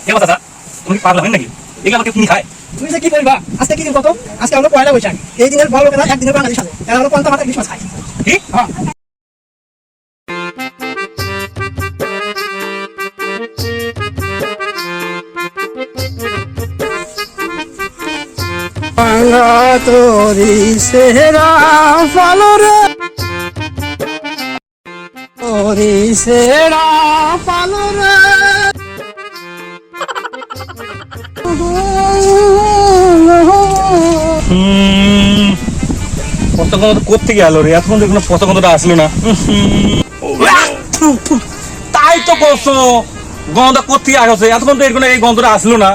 কেউ চাচা তুমি পাগলা হলেন নাকি? এগুলো আমাকে কিনে খায়। তুমি যে কি করবা? আজকে কি দিন কত? আজকে হলো পয়লা বৈশাখ। এই দিনের বড় লোকেরা একদিনের বাঙালি সাজে, এরা হলো পান্তা ভাত ইলিশ মাছ খায়। কি? হ্যাঁ। ভাঙা তোরি সেরা পালরে, তোরি সেরা পালরে। পচা গন্ধ কোত্থেকে এলো রে? এতক্ষণ দেখুন পচা গন্ধটা আসলো না। তাই তো করছো, গন্ধটা কোত্থেকে আসছে? এতক্ষণ তো এরকম এই গন্ধটা আসলো না।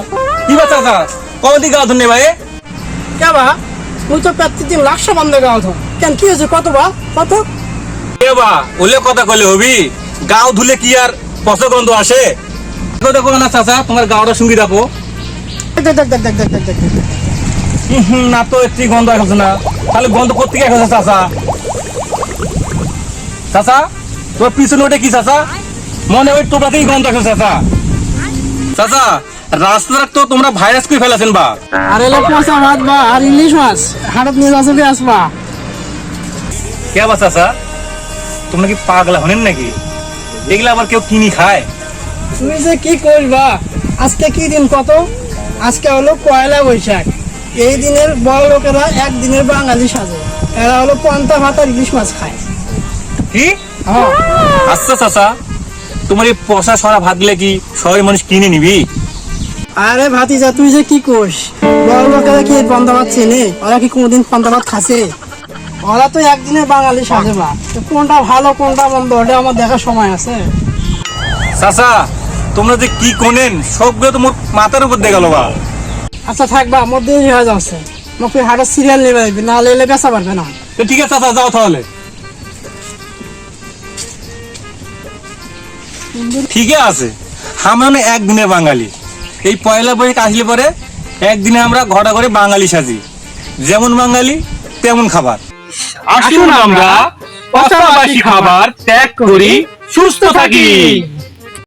কি বা চাচা কবে দিকে আধুন নে ভাই? কেবা তুই তো প্রতিদিন লাখশো বন্ধ গাও তো কেন কি হয়েছে? কত বা কত? এ বা ওলে কথা কইলে হবি? গাও ধুলে কি আর পচা গন্ধ আসে? দেখো না চাচা, তোমার গাওটা সঙ্গী রাখো। দেখ দেখ দেখ দেখ দেখ দেখ দেখ দেখ। না তো একটি গন্ধ আসছে না, তাহলে গন্ধ কোত্থেকে আসছে চাচা? চাচা তোমার পিছনে ওটা কি চাচা? মনে হয় তোমরা থেকেই গন্ধ আসছে চাচা। চাচা রাস্তার তো তোমরা ভাইরাস করে ফেলেছেন বা? আর এলো পচা ভাত বা আর ইলিশ মাছ হাটত নিয়ে যাচ্ছে দিয়ে আসবা। কে বা চাচা তোমরা কি পাগলা হলেন নাকি? এগুলা আবার কেউ কিনি খায়? তুমি যে কি করবা? আজকে কি দিন কত? আজকে হলো পয়লা বৈশাখ। এই দিনের বড় লোকেরা একদিনের বাঙালি সাজে, এরা হলো পান্তা ভাত আর ইলিশ মাছ খায়। কি? হ্যাঁ। আচ্ছা চাচা, তোমার এই পচা সরা ভাত গুলা কি শহরের মানুষ কিনে নিবি? আরে ভাতিজা তুই যে কি কোস? বড় লোকেরা কি পান্তা ভাত চেনে? ওরা কি কোনোদিন পান্তা ভাত খাসে? ওরা তো একদিনের বাঙালি সাজে বা। তো কোনটা ভালো কোনটা মন্দ ওটা আমার দেখার সময় আছে? চাচা তোমরা যে কি কোনেন সবগুলো তো মোর মাথার উপর দিয়ে গেল বা। আচ্ছা থাকবা আমার দেরি হয়ে যাচ্ছে, আমাকে হাটের সিরিয়াল নেবে না লেলে বেচা পারবে না। তো ঠিক আছে চাচা, যাও তাহলে। ঠিকই আছে, আমরা না একদিনের বাঙালি। এই পয়লা বৈশাখ আসলে পরে একদিনে আমরা ঘটা করে বাঙালি সাজি। যেমন বাঙালি তেমন খাবার। আসুন আমরা পাশাপাশি খাবার ত্যাগ করি, সুস্থ থাকি।